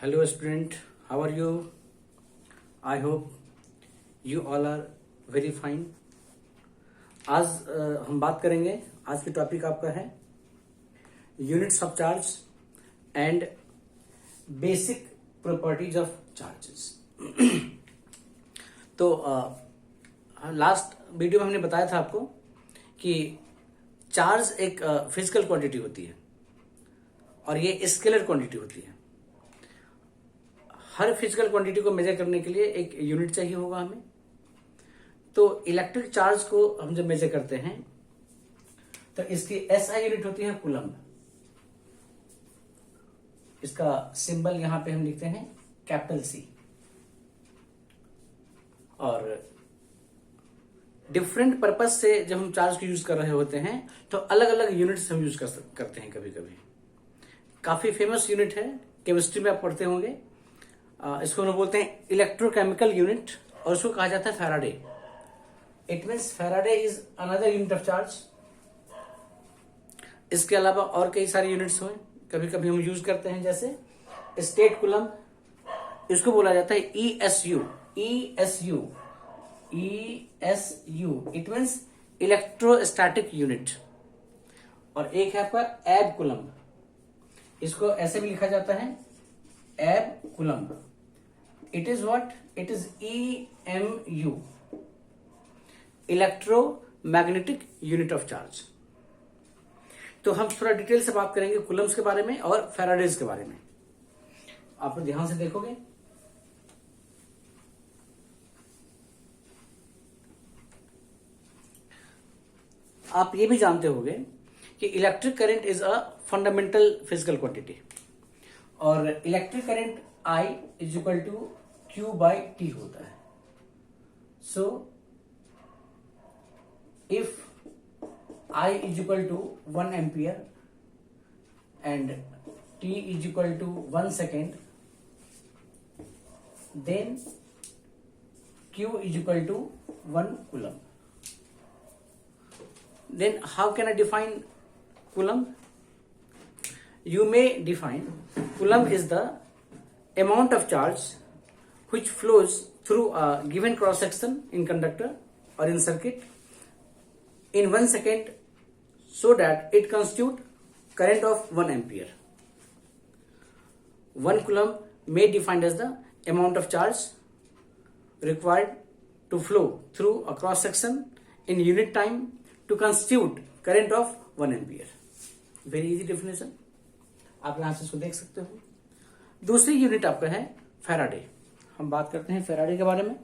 Hello student, how are you? I hope you all are very fine. आज हम बात करेंगे, आज की टॉपिक आपका है units of charge and basic properties of charges. तो लास्ट वीडियो में हमने बताया था आपको कि चार्ज एक फिजिकल क्वांटिटी होती है और ये स्केलर क्वांटिटी होती है। हर फिजिकल क्वांटिटी को मेजर करने के लिए एक यूनिट चाहिए होगा हमें। तो इलेक्ट्रिक चार्ज को हम जब मेजर करते हैं तो इसकी एसआई यूनिट होती है कूलम्ब। इसका सिंबल यहां पे हम लिखते हैं कैपिटल सी। और डिफरेंट पर्पस से जब हम चार्ज को यूज कर रहे होते हैं तो अलग अलग यूनिट्स हम यूज करते हैं। कभी कभी काफी फेमस यूनिट है, केमिस्ट्री में आप पढ़ते होंगे। इसको हम बोलते हैं इलेक्ट्रोकेमिकल यूनिट और उसको कहा जाता है Faraday. It means Faraday is another unit of charge. इसके अलावा और कई सारे यूनिट्स हुए, कभी कभी हम यूज करते हैं, जैसे स्टेट कूलम्ब, इसको बोला जाता है ESU। It means electrostatic unit. और एक है आपका एब कूलम्ब, इसको ऐसे भी लिखा जाता है एब coulomb. It is what? It is EMU, electromagnetic unit of charge. तो हम थोड़ा डिटेल से बात करेंगे कूलम्ब्स के बारे में और फैराडेज के बारे में। आप ध्यान से देखोगे आप ये भी जानते होंगे कि electric current is a fundamental physical quantity और electric current I is equal to Q/T होता है। So if I is equal to 1 ampere and T is equal to 1 second, then Q is equal to 1 coulomb. Then how can I define coulomb? You may define coulomb is the amount of charge which flows through a given cross section in conductor or in circuit in 1 second, so that it constitute current of 1 ampere. 1 coulomb may defined as the amount of charge required to flow through a cross section in unit time to constitute current of 1 ampere. Very easy definition, आप यहां से इसको देख सकते हो। दूसरी unit आपका है फैराडे। हम बात करते हैं फैराडे के बारे में।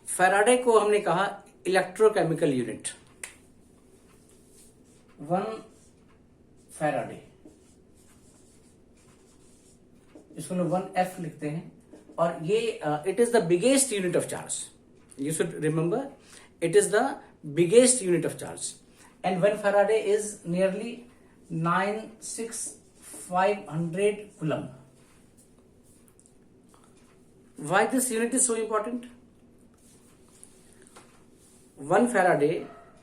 फैराडे को हमने कहा इलेक्ट्रोकेमिकल यूनिट। 1 फैराडे, इसको लोग 1F लिखते हैं। और ये it is the biggest unit of charge. You should remember, it is the biggest unit of charge and 1 Farad is nearly 9,500 coulomb. Why this unit is so important? 1 Farad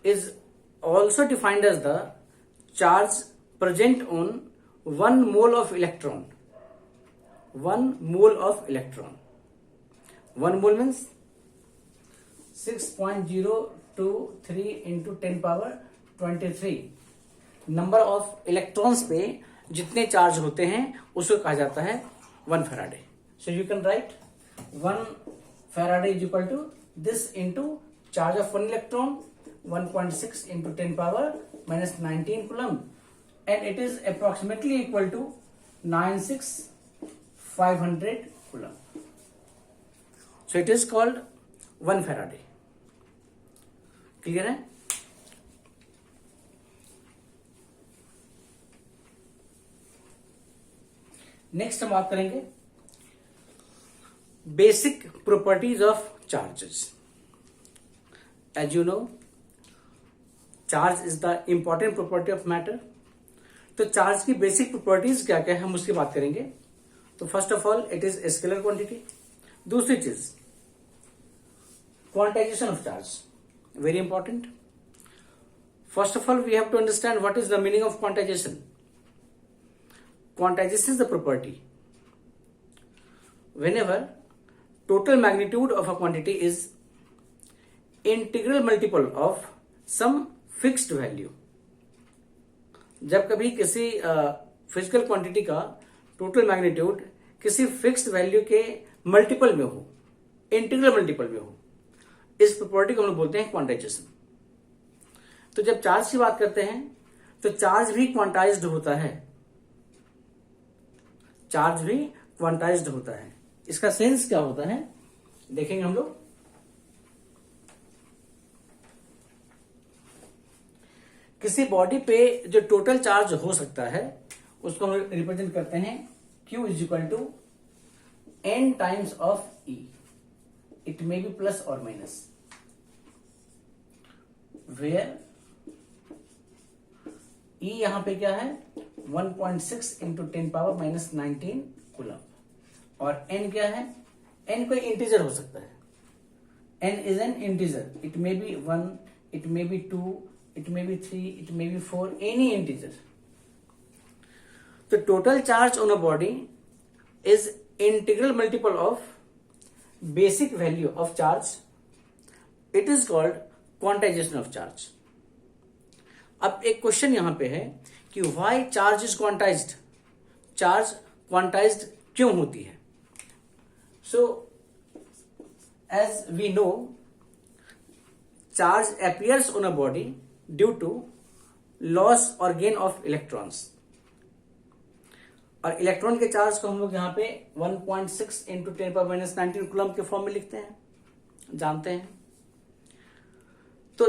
is also defined as the charge present on 1 mole of electron. 1 mole of electron. 1 mole means 6.023 into 10 power 23 number of electrons पे जितने charge होते हैं उसको कहा जाता है 1 Faraday. So you can write 1 Faraday is equal to this into charge of 1 electron 1.6 into 10 power minus 19 coulomb, and it is approximately equal to 9,600 coulomb. So it is called 1 Farad. Clear है? Next हम बात करेंगे basic properties of charges. As you know, charge is the important property of matter. तो charge की basic properties क्या क्या है हम उसकी बात करेंगे। तो first of all it is scalar quantity. दूसरी चीज quantization of charge, very important. First of all, we have to understand what is the meaning of quantization. Quantization is the property whenever total magnitude of a quantity is integral multiple of some fixed value. जब कभी किसी physical quantity का total magnitude किसी fixed value के multiple में हो, integral multiple में हो, इस प्रॉपर्टी को हम लोग बोलते हैं क्वांटाइजेशन। तो जब चार्ज की बात करते हैं तो चार्ज भी क्वांटाइज्ड होता है, चार्ज भी क्वांटाइज्ड होता है। इसका सेंस क्या होता है देखेंगे हम लोग। किसी बॉडी पे जो टोटल चार्ज हो सकता है उसको हम रिप्रेजेंट करते हैं Q is equal to n times of E। It may be plus और माइनस, वेयर E यहां पे क्या है 1.6 इंटू 10 पावर माइनस 19 कूलम, और n क्या है, n कोई इंटीजर हो सकता है, n is an integer, it may be 1, it may B 2, it may be 3, it may be 4, any integer. The total charge on a body is integral multiple of basic value of charge. It is called quantization of charge. अब एक question यहां पे है कि why charge is quantized? Charge quantized क्यों होती है? So as we know, charge appears on a body due to loss or gain of electrons, और इलेक्ट्रॉन के चार्ज को हम लोग यहाँ पे 1.6 इंटू 10 पावर माइनस 19 कूलम के फॉर्म में लिखते हैं, जानते हैं। तो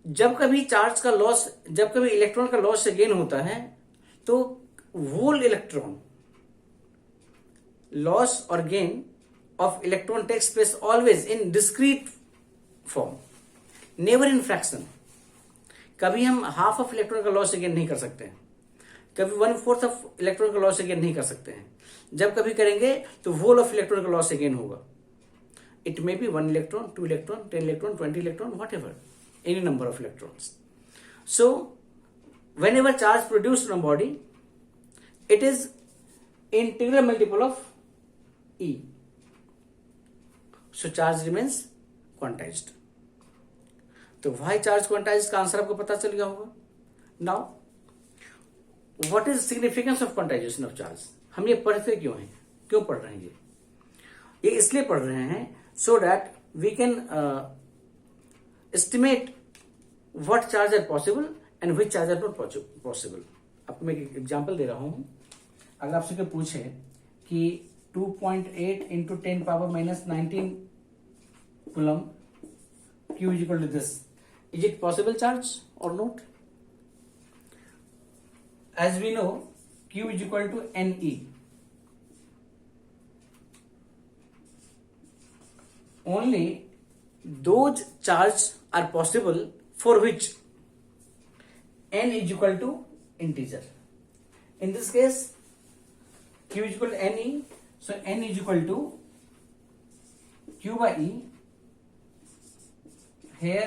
जब कभी चार्ज का लॉस, जब कभी इलेक्ट्रॉन का लॉस से गेन होता है तो होल इलेक्ट्रॉन, लॉस और gain of electron takes place always in discrete form, never in fraction. कभी हम हाफ ऑफ इलेक्ट्रॉन का लॉस गेन नहीं कर सकते हैं, कभी 1/4 ऑफ इलेक्ट्रॉन का लॉस गेन नहीं कर सकते हैं। जब कभी करेंगे तो होल ऑफ इलेक्ट्रॉन का लॉस गेन होगा। It may be 1 electron, 2 electron, 10 electron, 20 electron, whatever, any number of electrons. So when ever charge produced in body, it is integral multiple of E, so charge remains quantized. तो Y charge quantized का answer आपको पता चल गया होगा। Now what is significance of quantization of charge? हम ये पढ़ते क्यों हैं, क्यों पढ़ रहे हैं? ये इसलिए पढ़ रहे हैं so that we can estimate what charge are possible and which charge are not possible. आपको मैं एक एग्जांपल दे रहा हूं। अगर आपसे कोई पूछे कि 2.8 into 10 power minus 19 coulomb Q is equal to this, is it possible charge or not? As we know, Q is equal to NE. Only those charges are possible for which N is equal to integer. In this case, Q is equal to NE, so N is equal to Q by E. Here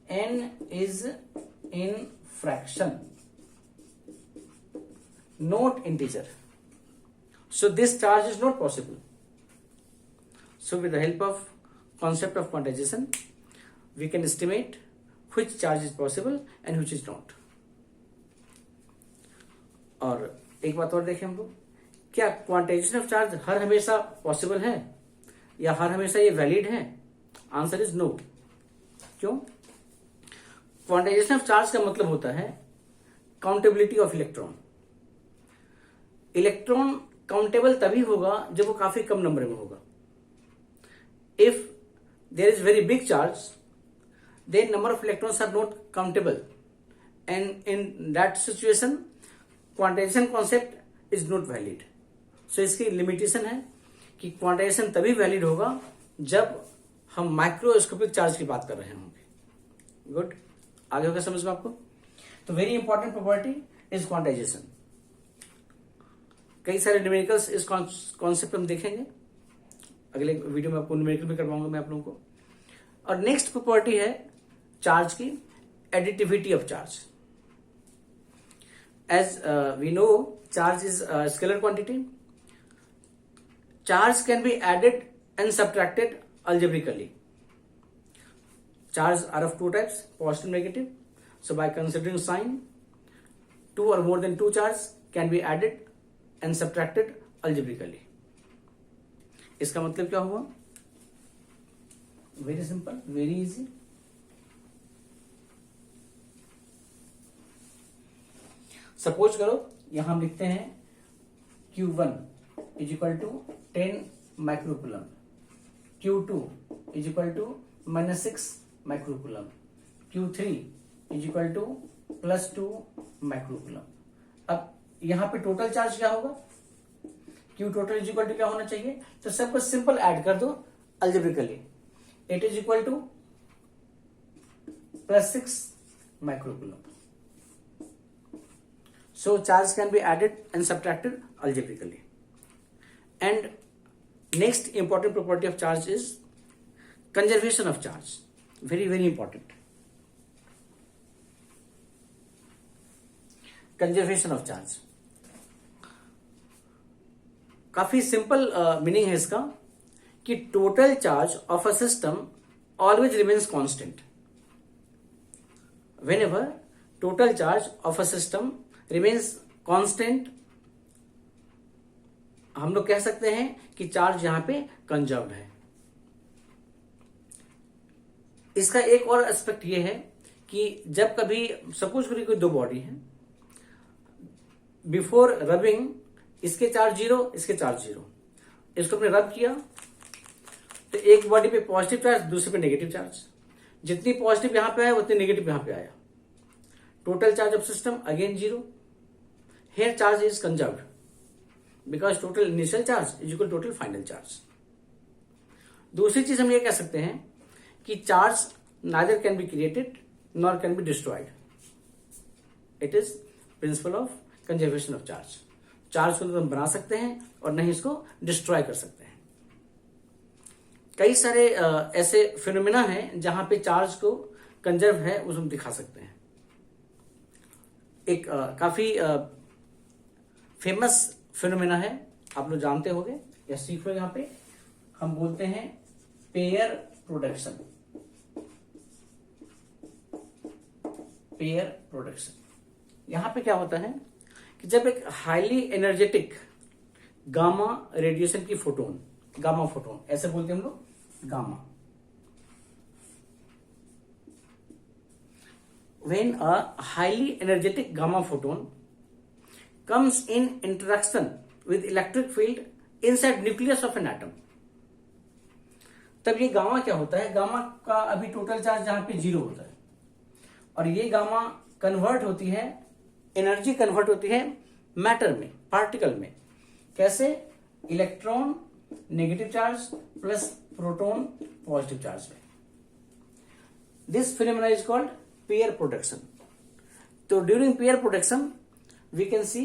n is in fraction, not integer, so this charge is not possible. So with the help of concept of quantization, we can estimate which charge is possible and which is not. और एक बात और देखें हम लोग, क्या quantization of charge हर हमेशा possible है या हर हमेशा ये वैलिड है? Answer is no. क्यों? क्वांटाइजेशन ऑफ चार्ज का मतलब होता है countability of electron. Electron countable तभी होगा जब वो काफी कम नंबर में होगा। If there is very big charge, then number of electrons are not countable, and in that situation quantization concept is not valid. So इसकी लिमिटेशन है कि क्वांटाइजेशन तभी वैलिड होगा जब हम माइक्रोस्कोपिक चार्ज की बात कर रहे होंगे। गुड, आगे होगा समझ में आपको? तो very important property is quantization. कई सारे न्यूमेरिकल्स इस कॉन्सेप्ट हम देखेंगे, अगले वीडियो में आपको न्यूमेरिकल भी करवाऊंगा मैं आप लोगों को। और नेक्स्ट प्रॉपर्टी है चार्ज की, additivity of charge. As we know, charge is a scalar quantity. Charge can be added and subtracted algebraically. Charges are of two types, positive and negative. So by considering sign, two or more than two charges can be added and subtracted algebraically. इसका मतलब क्या हुआ? Very simple, very easy. Suppose करो यहां हम लिखते हैं Q1 is equal to 10 microcoulomb, Q2 is equal to -6 microcoulomb, Q3 is equal to +2 microcoulomb. अब यहां पे टोटल चार्ज क्या होगा? Q total is equal to क्या होना चाहिए? तो सबको सिंपल ऐड कर दो algebraically. It is equal to +6 microcoulomb. So charge can be added and subtracted algebraically. And next important property of charge is conservation of charge. Very, very important. Conservation of charge. काफी simple meaning है इसका कि total charge of a system always remains constant. Whenever total charge of a system remains constant, हम लोग कह सकते हैं कि चार्ज यहां पे कंजर्व्ड है. इसका एक और एस्पेक्ट ये है कि जब कभी सपोज करिए कोई दो बॉडी है, बिफोर रबिंग इसके चार्ज 0, इसके चार्ज 0. इसको आपने रब किया तो एक बॉडी पे पॉजिटिव चार्ज, दूसरे पे नेगेटिव चार्ज. जितनी पॉजिटिव यहां पे आया उतनी नेगेटिव यहां पे आया. Total charge of system again 0. Here charge is conserved because total initial charge is equal to total final charge. दूसरी चीज हम ये कह सकते हैं कि charge neither can be created nor can be destroyed. It is principle of conservation of charge. Charge को हम बना सकते हैं और नहीं इसको डिस्ट्रॉय कर सकते हैं. कई सारे ऐसे फिनोमेना हैं जहां पे चार्ज को कंजर्व है उसको हम दिखा सकते हैं. एक काफी फेमस फिनोमेना है, आप लोग जानते होंगे या सीख लो. यहां पे हम बोलते हैं पेयर प्रोडक्शन. पेयर प्रोडक्शन यहां पे क्या होता है कि जब एक हाईली एनर्जेटिक गामा रेडिएशन की फोटोन, गामा फोटोन ऐसे बोलते हैं हम लोग, gamma. When a highly energetic gamma photon comes in interaction with electric field inside nucleus of an atom, तब ये गामा क्या होता है? गामा का अभी टोटल चार्ज जहां पे 0 होता है और ये गामा कन्वर्ट होती है, एनर्जी कन्वर्ट होती है मैटर में, पार्टिकल में. कैसे? Electron negative charge plus proton positive charge में. This phenomena is called pair production. तो during pair production we can see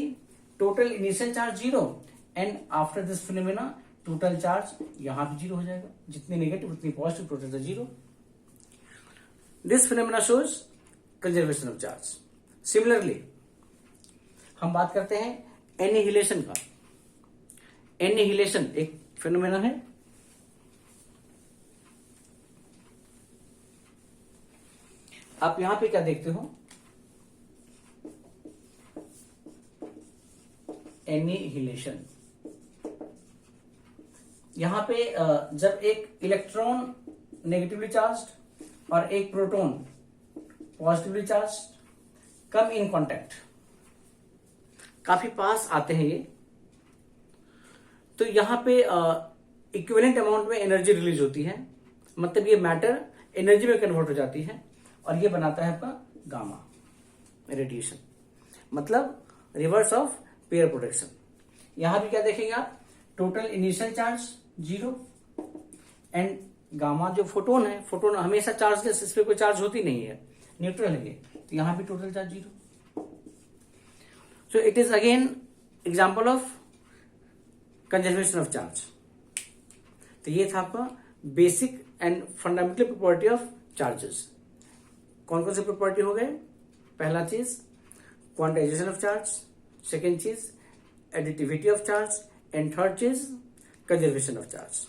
total initial charge 0 and after this phenomena total charge यहां भी 0 हो जाएगा. जितनी नेगेटिव उतनी positive, total charge 0. This phenomena shows conservation of charge. Similarly हम बात करते हैं एनिहिलेशन का. एनिहिलेशन एक फिनोमेना है. आप यहां पे क्या देखते हो? एनिहिलेशन. यहां पे जब एक इलेक्ट्रॉन नेगेटिवली चार्ज्ड और एक proton positively charged come in contact, काफी पास आते हैं ये, तो यहां पे इक्विवेलेंट अमाउंट में एनर्जी रिलीज होती है. मतलब ये मैटर एनर्जी में कन्वर्ट हो जाती है और ये बनाता है आपका गामा रेडिएशन. मतलब रिवर्स ऑफ पेयर प्रोडक्शन. यहां भी क्या देखेंगे आप? Total initial charge 0 and gamma जो फोटोन है, फोटोन हमेशा चार्जलेस, इस पे कोई चार्ज होती नहीं है, न्यूट्रल है ये, तो यहां भी total charge 0. So it is again example of conservation of charge. तो ये था आपका basic and fundamental property of charges. कौन कौन से प्रॉपर्टी हो गए? पहला चीज क्वांटाइजेशन ऑफ चार्ज, सेकेंड चीज additivity of charge, and third चीज कंजर्वेशन ऑफ चार्ज।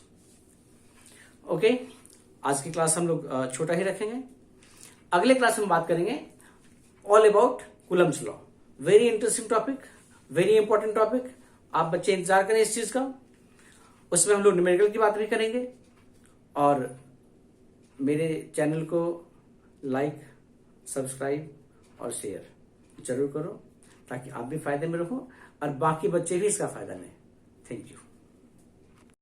ओके, आज की क्लास हम लोग छोटा ही रखेंगे। अगले क्लास में बात करेंगे all about Coulomb's law. Very interesting topic, very important topic. आप बच्चे इंतजार करें इस चीज का। उसमें हम लोग न्यूमेरिकल की बात भी करेंगे। और मेरे चैनल को लाइक, सब्सक्राइब और शेयर जरूर करो, ताकि आप भी फायदे में रहो और बाकी बच्चे भी इसका फायदा लें। Thank you.